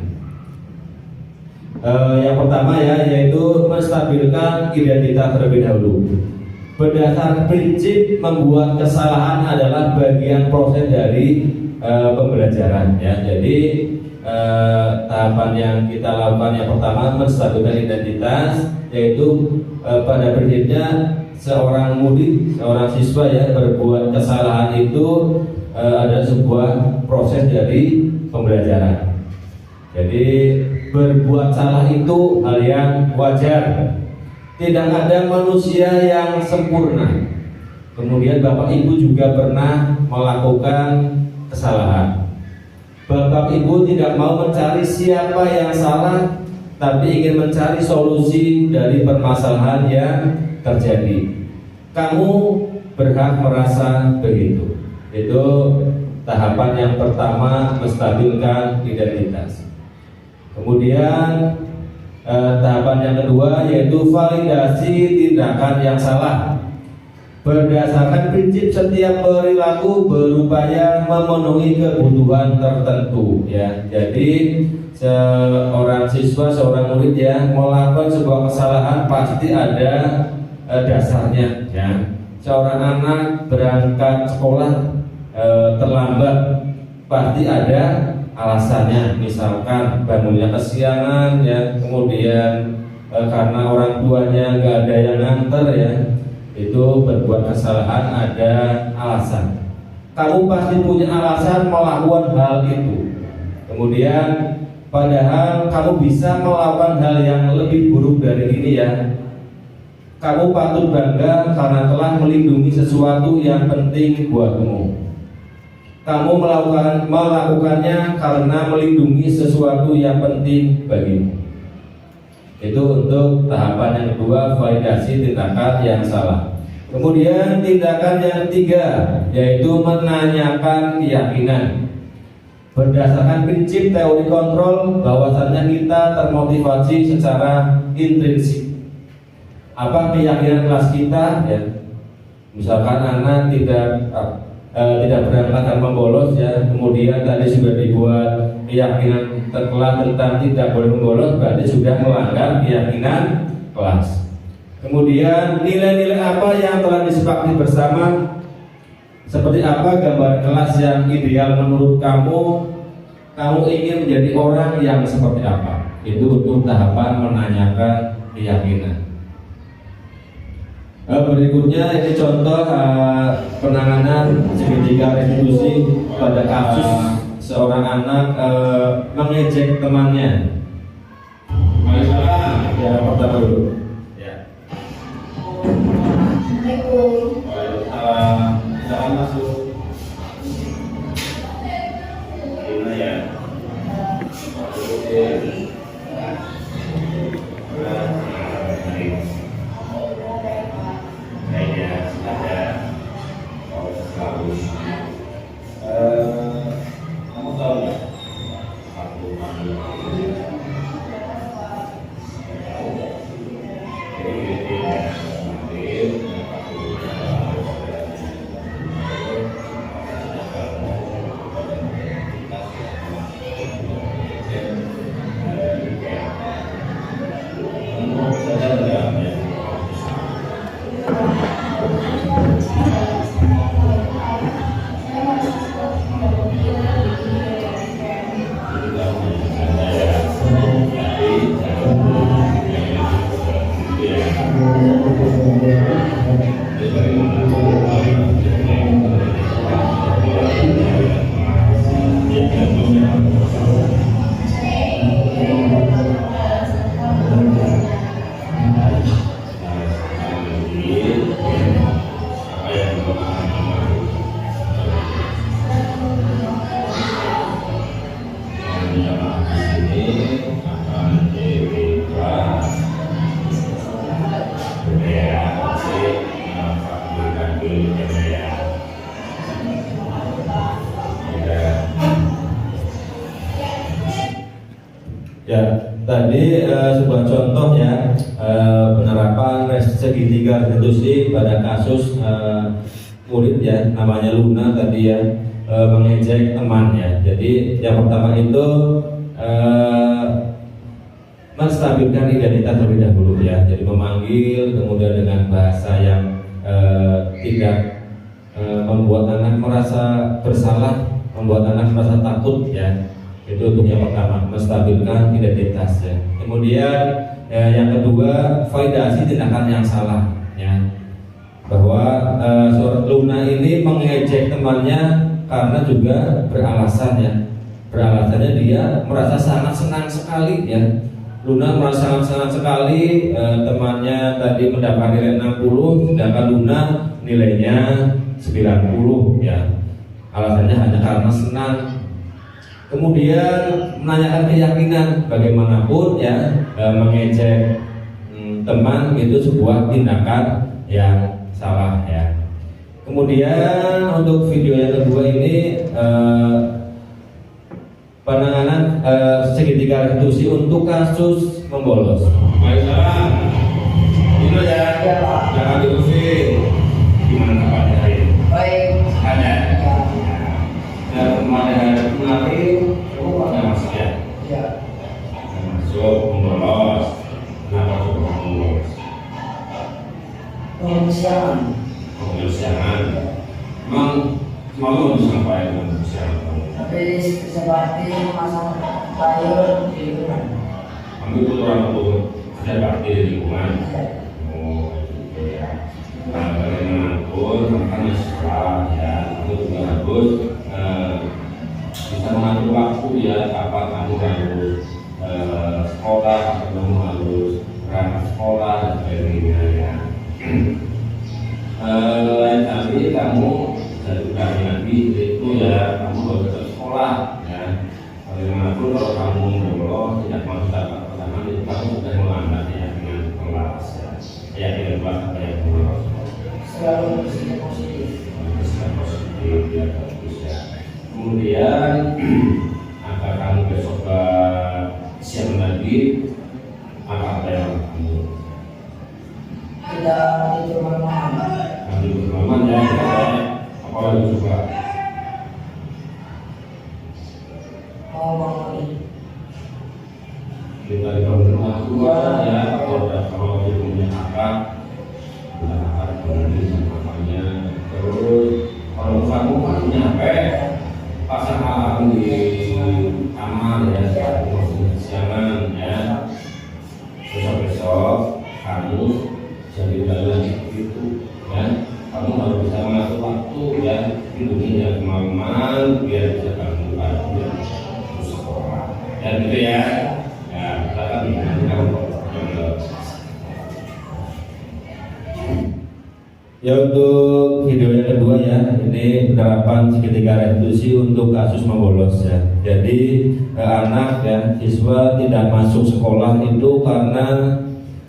Yang pertama ya yaitu menstabilkan identitas terlebih dahulu. Berdasar prinsip membuat kesalahan adalah bagian proses dari pembelajaran ya. Jadi tahapan yang kita lakukan yang pertama menstabilkan identitas, yaitu pada prinsipnya seorang murid, seorang siswa ya berbuat kesalahan itu ada sebuah proses dari pembelajaran. Jadi berbuat salah itu hal yang wajar. Tidak ada manusia yang sempurna. Kemudian Bapak Ibu juga pernah melakukan kesalahan. Bapak Ibu tidak mau mencari siapa yang salah, tapi ingin mencari solusi dari permasalahan yang terjadi. Kamu berhak merasa begitu. Itu tahapan yang pertama, menstabilkan identitas. Kemudian Tahapan yang kedua yaitu validasi tindakan yang salah. Berdasarkan prinsip setiap perilaku berupaya memenuhi kebutuhan tertentu ya. Jadi seorang siswa, seorang murid ya melakukan sebuah kesalahan pasti ada dasarnya ya. Seorang anak berangkat sekolah terlambat pasti ada alasannya, misalkan bangunnya kesiangan ya, kemudian karena orang tuanya nggak ada yang nganter ya, itu berbuat kesalahan ada alasan. Kamu pasti punya alasan melakukan hal itu. Kemudian padahal kamu bisa melakukan hal yang lebih buruk dari ini ya. Kamu patut bangga karena telah melindungi sesuatu yang penting buatmu. Kamu melakukannya karena melindungi sesuatu yang penting bagimu. Itu untuk tahapan yang kedua, validasi tindakan yang salah. Kemudian tindakan yang ketiga yaitu menanyakan keyakinan. Berdasarkan prinsip teori kontrol bahwasannya kita termotivasi secara intrinsik. Apa keyakinan kelas kita ya? Misalkan anak tidak berangkat tanpa bolos ya, kemudian tadi sudah dibuat keyakinan terkelas tentang tidak boleh membolos, berarti sudah melanggar keyakinan kelas. Kemudian nilai-nilai apa yang telah disepakati bersama, seperti apa gambaran kelas yang ideal menurut kamu ingin menjadi orang yang seperti apa. Itu untuk tahapan menanyakan keyakinan. Berikutnya ini contoh penanganan segitiga restitusi pada kasus seorang anak mengejek temannya. Ya, pertama dulu. Ya. Assalamualaikum. Silakan masuk. Gimana ya? Kamu tahu nggak? Aku Ya, tadi sebuah contoh ya penerapan segitiga restitusi pada kasus murid ya, namanya Luna tadi ya, mengejek temannya. Jadi yang pertama itu menstabilkan identitas terlebih dahulu ya. Jadi memanggil, kemudian dengan bahasa yang tidak membuat anak merasa bersalah, membuat anak merasa takut ya. Itu untuk yang pertama, menstabilkan identitas ya. Kemudian yang kedua, validasi tindakan yang salah ya. Bahwa Luna ini mengejek temannya karena juga beralasan ya. Beralasannya dia merasa sangat senang sekali ya. Luna merasa sangat senang sekali temannya tadi mendapat nilai 60, sedangkan Luna nilainya 90 ya. Alasannya hanya karena senang. Kemudian menanyakan keyakinan, bagaimanapun ya mengejek teman itu sebuah tindakan yang salah ya. Kemudian untuk video yang kedua ini penanganan segitiga restitusi untuk kasus membolos. Waalaikumsalam. Itu ya. Ya, Pak. Jangan diusin. Gimana kabarnya hari ini? Baik. Ada. Ya. Dan kemarin ada masuk ya. Ya. Masuk membolos. Kenapa coba membolos? Pengungsian. Pengungsian. Emang mau disampaikan pengungsian kamu? Tapi seperti memasang sayur di lingkungan. Kamu itu orang tua ada bakti di lingkungan. Oh, gitu ya. Nah, bagaimanapun kan sekolah ya, kamu juga harus bisa mengatur waktu ya, kapan kamu harus sekolah, kapan kamu harus berangkat sekolah dan sebagainya ya. Lain kali kamu juga nanti itu ya, kamu harus ke sekolah ya. Bagaimanapun kalau kamu bolos tidak masuk tahap pertama itu kamu sudah melambat ya dengan kelas ya. Ya dengan kelas apa yang bolos. Selalu bersikap positif. Bersikap positif ya bagus ya. Kemudian agar kamu besok siang lagi apa yang kamu Kita tidur malam. ambil berlaman ya. Apa lagi juga? Mau bangun. Kita di rumah tua ya, kalau dia punya kakak, punya kakak kemudian sama kakaknya, terus kalau kamu punya HP, pasang alarm di kamar ya, masih kesiangan ya. Besok kamu jadi jalan itu ya, kamu harus bisa mengatur waktu ya, tidurnya kemalaman biar bisa kamu ya, sekolah dan gitu ya. Ya, kita kan Ya, untuk video yang kedua ya, ini penerapan segitiga restitusi untuk kasus membolos ya. Jadi anak ya, siswa tidak masuk sekolah itu karena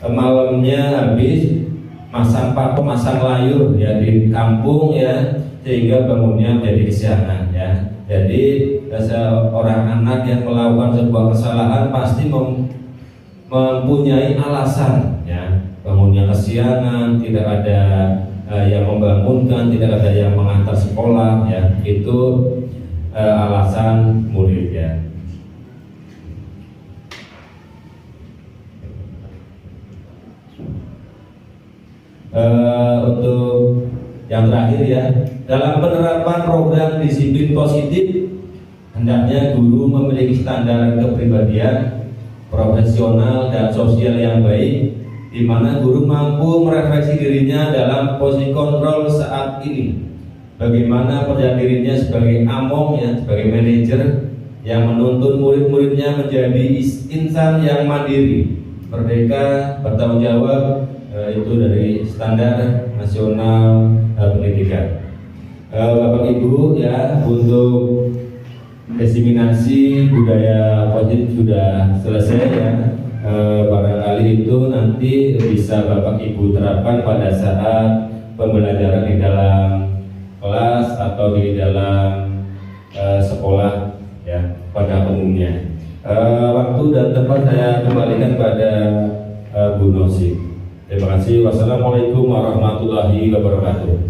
malamnya habis masang paku, masang layur ya di kampung ya, sehingga bangunnya menjadi kesiangan ya. Jadi seorang anak yang melakukan sebuah kesalahan pasti mempunyai alasan ya, bangunnya kesiangan, tidak ada yang membangunkan, tidak ada yang mengantar sekolah ya, itu alasan murid ya. Untuk yang terakhir ya, dalam penerapan program disiplin positif, hendaknya guru memiliki standar kepribadian, profesional dan sosial yang baik, di mana guru mampu merefleksi dirinya dalam posisi kontrol saat ini. Bagaimana perjalanan dirinya sebagai among ya, sebagai manajer yang menuntun murid-muridnya menjadi insan yang mandiri, merdeka, bertanggung jawab. Itu dari standar nasional pendidikan. Bapak Ibu ya, untuk diseminasi budaya positif sudah selesai ya. Barangkali itu nanti bisa Bapak Ibu terapkan pada saat pembelajaran di dalam kelas atau di dalam sekolah ya pada umumnya. Waktu dan tempat saya kembalikan pada Bu Nosi. Terima kasih. Wassalamualaikum warahmatullahi wabarakatuh.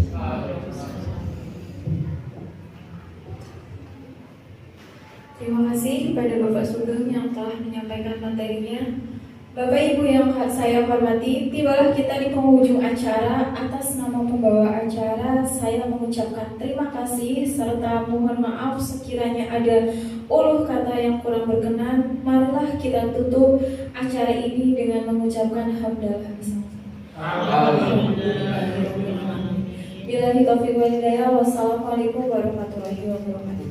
Terima kasih kepada Bapak Sugeng yang telah menyampaikan materinya. Bapak Ibu yang saya hormati, tibalah kita di penghujung acara. Atas nama pembawa acara, saya mengucapkan terima kasih serta mohon maaf sekiranya ada uluh kata yang kurang berkenan. Marilah kita tutup acara ini dengan mengucapkan hamdalah. Billahi taufiq wal hidayah. Wassalamualaikum warahmatullahi wabarakatuh.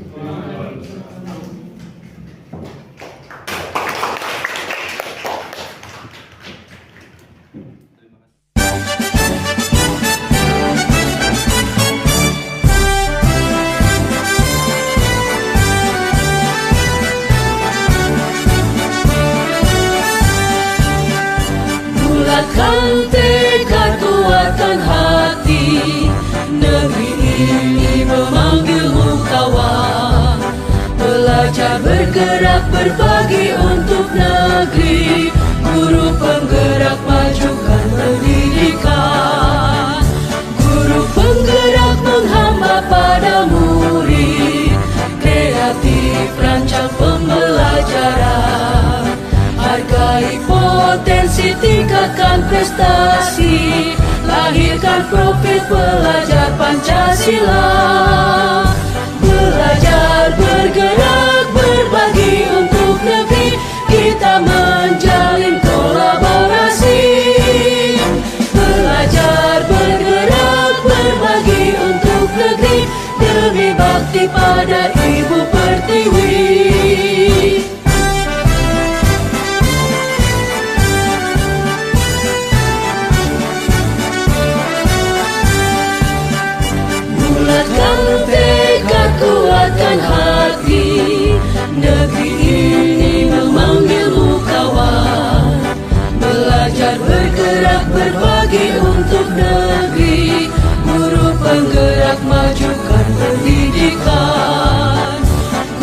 Bulatkan tekad, kuatkan hati, negeri ini memanggilmu kawan. Belajar Belajar bergerak berbagi untuk negeri, guru penggerak majukan pendidikan, guru penggerak menghamba pada murid, kreatif rancang pembelajaran, hargai potensi tingkatkan prestasi, lahirkan profil pelajar Pancasila. Belajar bergerak berbagi untuk negeri, kita menjalin kolaborasi. Belajar bergerak berbagi untuk negeri, demi bakti pada Ibu Pertiwi. Bulatkan tekad, kuatkan hati, negeri ini memanggilmu kawan. Belajar bergerak berbagi untuk negeri, guru penggerak majukan pendidikan,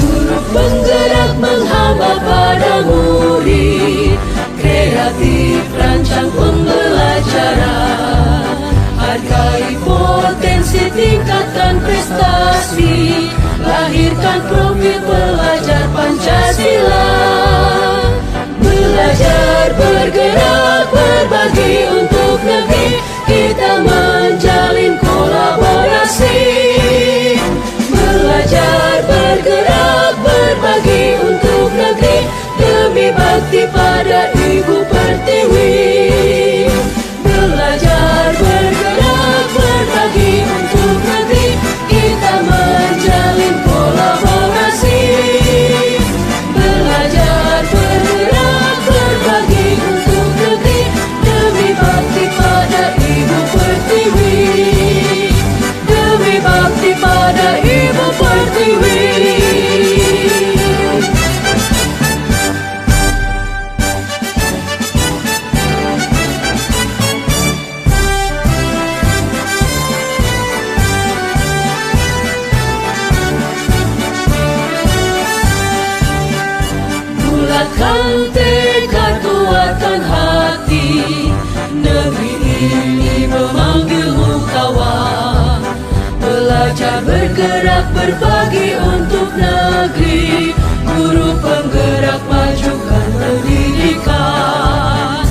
guru penggerak menghamba pada murid, kreatif rancang pembelajaran, hargai potensi tingkatkan prestasi, lahirkan profil pelajar Pancasila. Belajar bergerak berbagi untuk negeri, kita menjalin kolaborasi. Belajar bergerak berbagi untuk negeri, demi bakti pada Ibu Pertiwi. Belajar bergerak berbagi untuk negeri, kita menjalin kolaborasi. Belajar bergerak berbagi untuk negeri, demi bakti pada Ibu Pertiwi. Demi bakti pada Ibu Pertiwi. Bulatkan tekad, kuatkan hati, negeri ini memanggilmu kawan. Belajar bergerak berbagi untuk negeri, guru penggerak majukan pendidikan,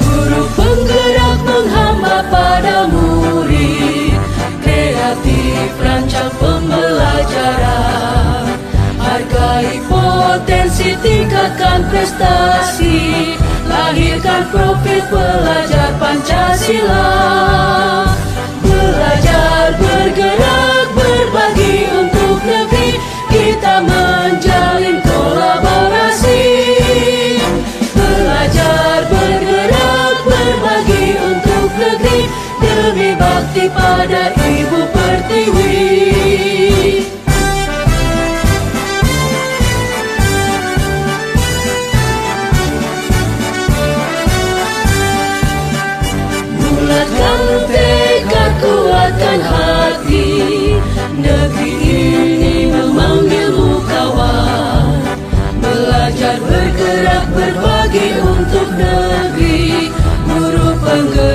guru penggerak menghamba pada murid, kreatif rancang pembelajaran, hargai potensi tingkatkan prestasi, lahirkan profil pelajar Pancasila. Belajar bergerak berbagi untuk negeri, kita menjalin kolaborasi. Belajar bergerak berbagi untuk negeri, demi bakti pada Ibu Pertiwi. Bulatkan tekad, kuatkan hati, negeri ini memanggilmu kawan. Belajar bergerak berbagi untuk negeri, guru penggerak